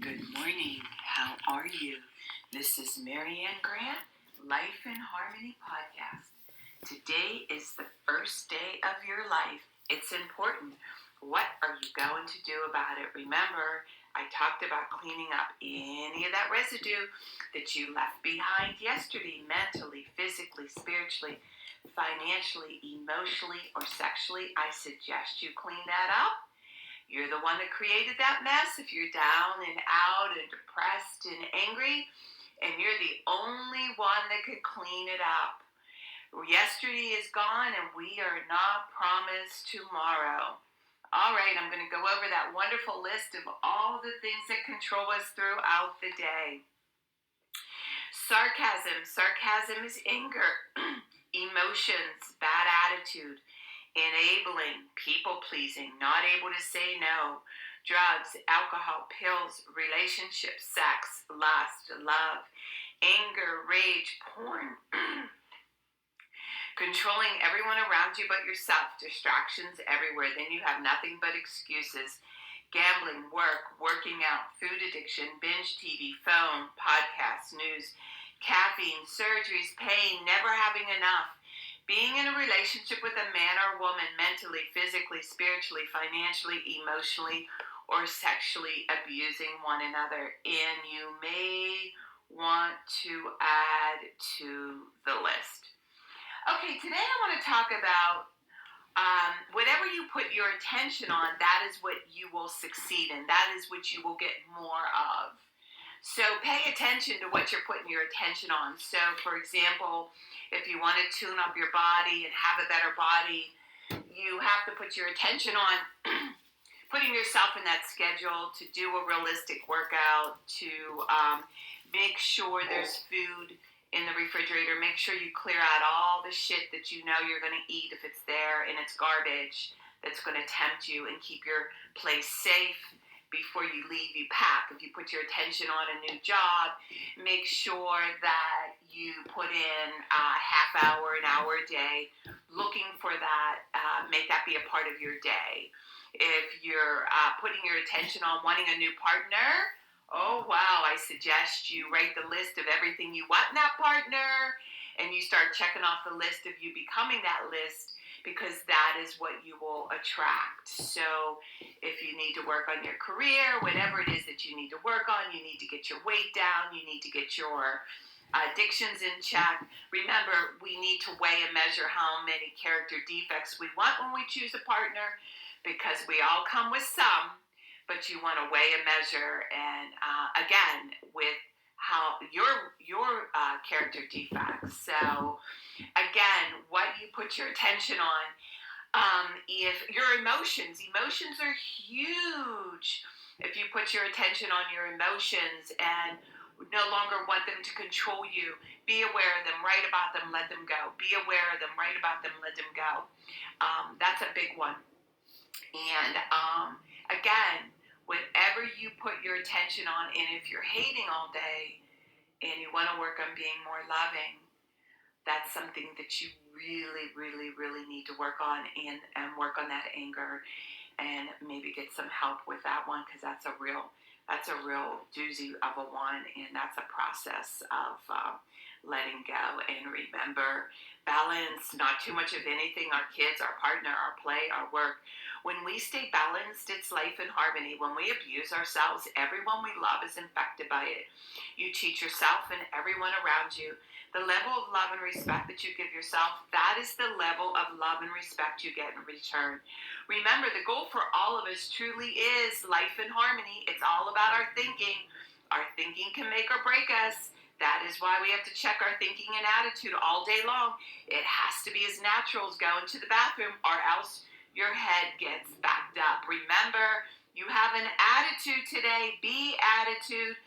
Good morning. How are you? This is Marianne Grant, Life in Harmony podcast. Today is the first day of your life. It's important. What are you going to do about it? Remember, I talked about cleaning up any of that residue that you left behind yesterday, mentally, physically, spiritually, financially, emotionally, or sexually. I suggest you clean that up. You're the one that created that mess. If you're down and out and depressed and angry, and you're the only one that could clean it up. Yesterday is gone, and we are not promised tomorrow. All right, I'm going to go over that wonderful list of all the things that control us throughout the day. Sarcasm. Sarcasm is anger. Emotions, bad attitude. Enabling, people-pleasing, not able to say no. Drugs, alcohol, pills, relationships, sex, lust, love, anger, rage, porn. Controlling everyone around you but yourself. Distractions everywhere. Then you have nothing but excuses. Gambling, work, working out, food addiction, binge TV, phone, podcasts, news, caffeine, surgeries, pain, never having enough. Being in a relationship with a man or woman mentally, physically, spiritually, financially, emotionally, or sexually abusing one another. And you may want to add to the list. Okay, today I want to talk about whatever you put your attention on, that is what you will succeed in. That is what you will get more of. So pay attention to what you're putting your attention on. So, for example, if you want to tune up your body and have a better body, you have to put your attention on putting yourself in that schedule to do a realistic workout, to make sure there's food in the refrigerator. Make sure you clear out all the shit that you know you're going to eat if it's there and it's garbage that's going to tempt you, and keep your place safe. Before you leave, you pack. If you put your attention on a new job, make sure that you put in a half hour, an hour a day looking for that. Make that be a part of your day. If you're putting your attention on wanting a new partner, oh wow, I suggest you write the list of everything you want in that partner, and you start checking off the list of you becoming that list, because that is what you will attract. So if you need to work on your career, whatever it is that you need to work on, you need to get your weight down, you need to get your addictions in check. Remember, we need to weigh and measure how many character defects we want when we choose a partner, because we all come with some, but you want to weigh and measure, and again, with how your character defects. So again, what you put your attention on. If your emotions are huge. If you put your attention on your emotions and no longer want them to control you, be aware of them, write about them, let them go. Be aware of them, write about them, let them go. That's a big one. And again, whatever you put your attention on, and if you're hating all day and you want to work on being more loving, that's something that you really, really, really need to work on, and work on that anger, and maybe get some help with that one, because that's a real doozy of a one, and that's a process of letting go. And remember, balance, not too much of anything, our kids, our partner, our play, our work. When we stay balanced, it's life in harmony. When we abuse ourselves, everyone we love is infected by it. You teach yourself and everyone around you. The level of love and respect that you give yourself, that is the level of love and respect you get in return. Remember, the goal for all of us truly is life in harmony. It's all about our thinking. Our thinking can make or break us. That is why we have to check our thinking and attitude all day long. It has to be as natural as going to the bathroom, or else your head gets backed up. Remember, you have an attitude today. Be attitude.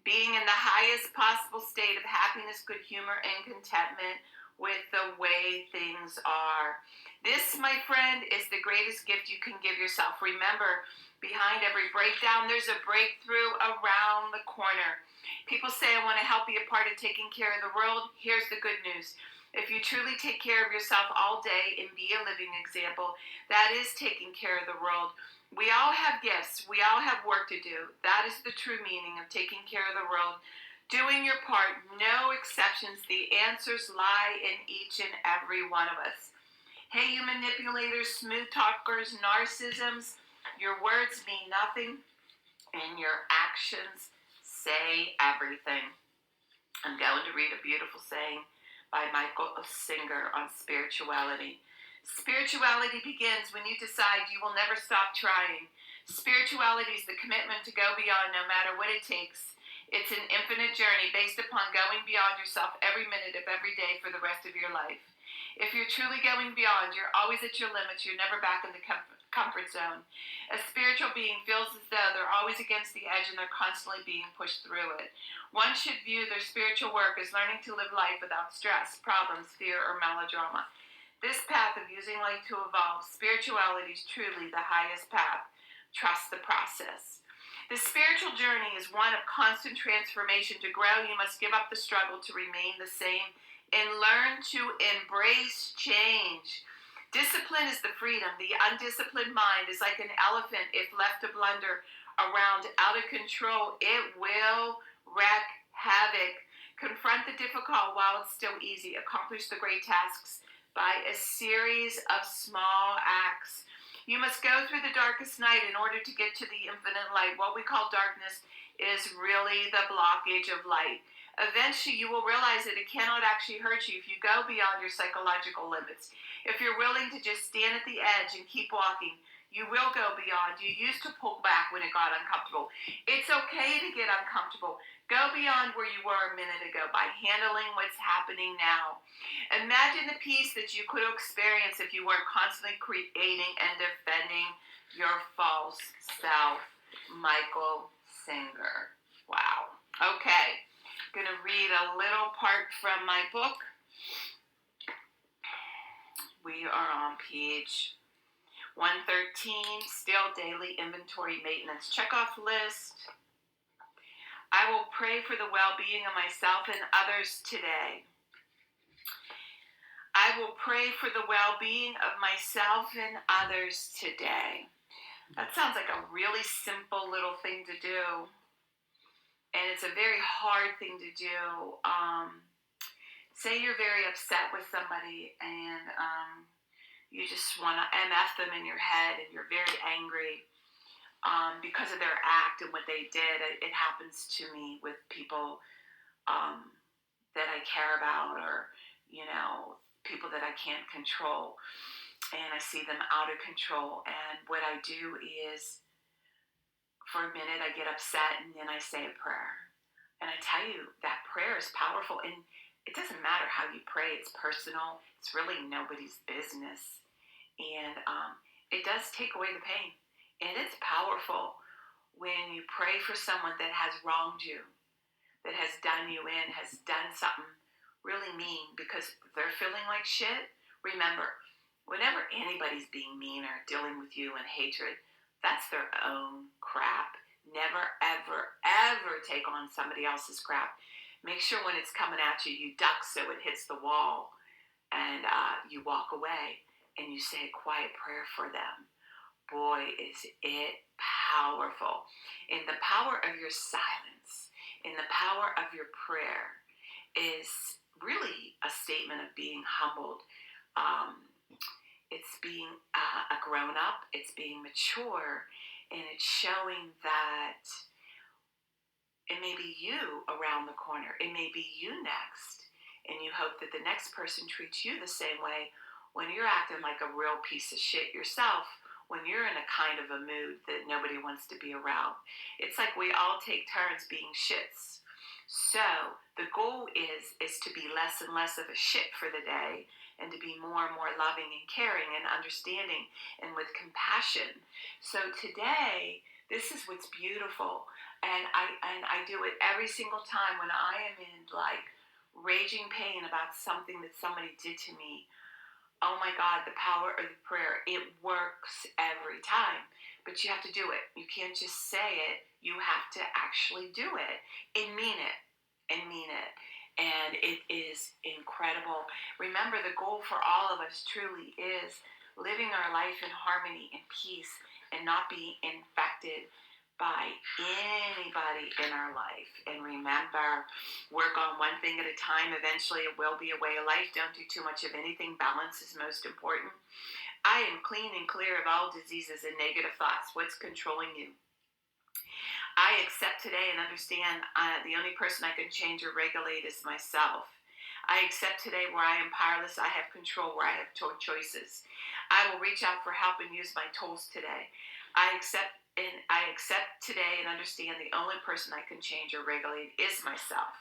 Being in the highest possible state of happiness, good humor, and contentment with the way things are. This, my friend, is the greatest gift you can give yourself. Remember, behind every breakdown, there's a breakthrough around the corner. People say, I want to help be a part of taking care of the world. Here's the good news. If you truly take care of yourself all day and be a living example, that is taking care of the world. We all have gifts. We all have work to do. That is the true meaning of taking care of the world. Doing your part, no exceptions. The answers lie in each and every one of us. Hey, you manipulators, smooth talkers, narcissisms, your words mean nothing and your actions say everything. I'm going to read a beautiful saying by Michael Singer on spirituality. Spirituality begins when you decide you will never stop trying. Spirituality is the commitment to go beyond no matter what it takes. It's an infinite journey based upon going beyond yourself every minute of every day for the rest of your life. If you're truly going beyond, you're always at your limits. You're never back in the comfort zone. A spiritual being feels as though they're always against the edge and they're constantly being pushed through it. One should view their spiritual work as learning to live life without stress, problems, fear, or melodrama. This path of using life to evolve, spirituality is truly the highest path. Trust the process. The spiritual journey is one of constant transformation. To grow, you must give up the struggle to remain the same and learn to embrace change. Discipline is the freedom. The undisciplined mind is like an elephant. If left to blunder around out of control, it will wreak havoc. Confront the difficult while it's still easy. Accomplish the great tasks by a series of small acts. You must go through the darkest night in order to get to the infinite light. What we call darkness is really the blockage of light. Eventually, you will realize that it cannot actually hurt you if you go beyond your psychological limits. If you're willing to just stand at the edge and keep walking, you will go beyond. You used to pull back when it got uncomfortable. It's okay to get uncomfortable. Go beyond where you were a minute ago by handling what's happening now. Imagine the peace that you could experience if you weren't constantly creating and defending your false self. Michael Singer. Wow. Okay. I'm going to read a little part from my book. We are on page 113, still daily inventory maintenance checkoff list. I will pray for the well-being of myself and others today. I will pray for the well-being of myself and others today. That sounds like a really simple little thing to do. And it's a very hard thing to do. Say you're very upset with somebody and you just want to MF them in your head and you're very angry because of their act and what they did. It happens to me with people that I care about or, people that I can't control. And I see them out of control. And what I do is, for a minute, I get upset and then I say a prayer. And I tell you, that prayer is powerful. And it doesn't matter how you pray. It's personal. It's really nobody's business. And it does take away the pain. And it's powerful when you pray for someone that has wronged you, that has done you in, has done something really mean because they're feeling like shit. Remember, whenever anybody's being mean or dealing with you in hatred, that's their own crap. Never, ever, ever take on somebody else's crap. Make sure when it's coming at you, you duck so it hits the wall and you walk away and you say a quiet prayer for them. Boy, is it powerful. In the power of your silence, in the power of your prayer is really a statement of being humbled. It's being a grown-up, it's being mature, and it's showing that it may be you around the corner. It may be you next. And you hope that the next person treats you the same way when you're acting like a real piece of shit yourself, when you're in a kind of a mood that nobody wants to be around. It's like we all take turns being shits. So the goal is to be less and less of a shit for the day and to be more and more loving and caring and understanding and with compassion. So today, this is what's beautiful. And I do it every single time when I am in like raging pain about something that somebody did to me. Oh my God, the power of the prayer. It works every time. But you have to do it. You can't just say it. You have to actually do it and mean it. And mean it. And it is incredible. Remember, the goal for all of us truly is living our life in harmony and peace and not being infected by anybody in our life. And remember, work on one thing at a time. Eventually it will be a way of life. Don't do too much of anything. Balance is most important. I am clean and clear of all diseases and negative thoughts. What's controlling you? I accept today and understand the only person I can change or regulate is myself. I accept today where I am powerless, I have control, where I have choices. I will reach out for help and use my tools today. I accept today and understand the only person I can change or regulate is myself.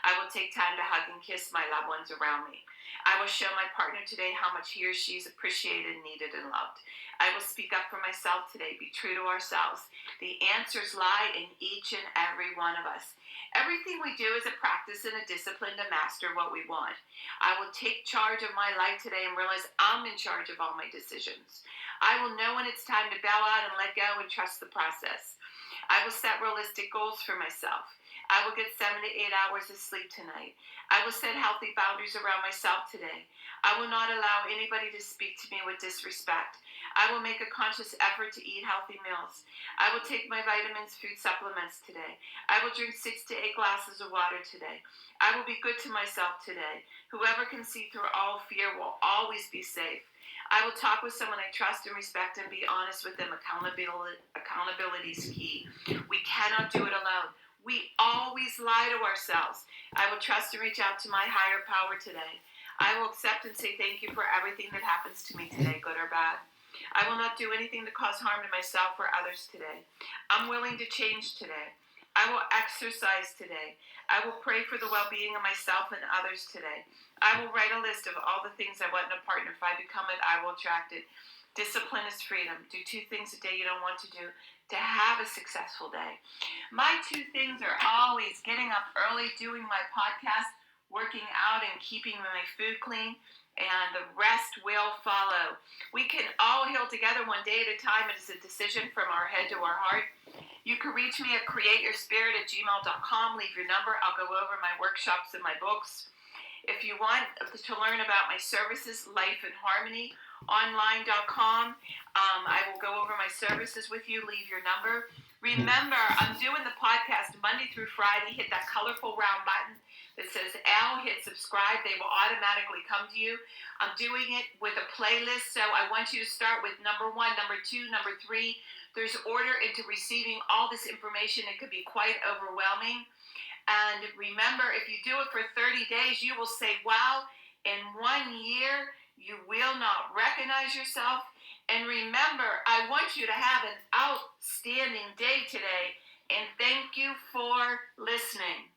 I will take time to hug and kiss my loved ones around me. I will show my partner today how much he or she is appreciated, needed, and loved. I will speak up for myself today. Be true to ourselves. The answers lie in each and every one of us. Everything we do is a practice and a discipline to master what we want. I will take charge of my life today and realize I'm in charge of all my decisions. I will know when it's time to bow out and let go and trust the process. I will set realistic goals for myself. I will get 7 to 8 hours of sleep tonight. I will set healthy boundaries around myself today. I will not allow anybody to speak to me with disrespect. I will make a conscious effort to eat healthy meals. I will take my vitamins, food supplements today. I will drink 6 to 8 glasses of water today. I will be good to myself today. Whoever can see through all fear will always be safe. I will talk with someone I trust and respect and be honest with them. Accountability is key. We cannot do it alone. We always lie to ourselves. I will trust and reach out to my higher power today. I will accept and say thank you for everything that happens to me today, good or bad. I will not do anything to cause harm to myself or others today. I'm willing to change today. I will exercise today. I will pray for the well-being of myself and others today. I will write a list of all the things I want in a partner. If I become it, I will attract it. Discipline is freedom. Do 2 things a day you don't want to do to have a successful day. My 2 things are always getting up early, doing my podcast, working out, and keeping my food clean, and the rest will follow. We can all heal together one day at a time. It is a decision from our head to our heart. You can reach me at createyourspirit@gmail.com. Leave your number. I'll go over my workshops and my books. If you want to learn about my services, Life in Harmony, online.com. I will go over my services with you. Leave your number. Remember, I'm doing the podcast Monday through Friday. Hit that colorful round button that says L. Hit subscribe. They will automatically come to you. I'm doing it with a playlist, so I want you to start with number 1, number 2, number 3. There's order into receiving all this information. It could be quite overwhelming. And remember, if you do it for 30 days, you will say, wow, in 1 year, you will not recognize yourself. And remember, I want you to have an outstanding day today. And thank you for listening.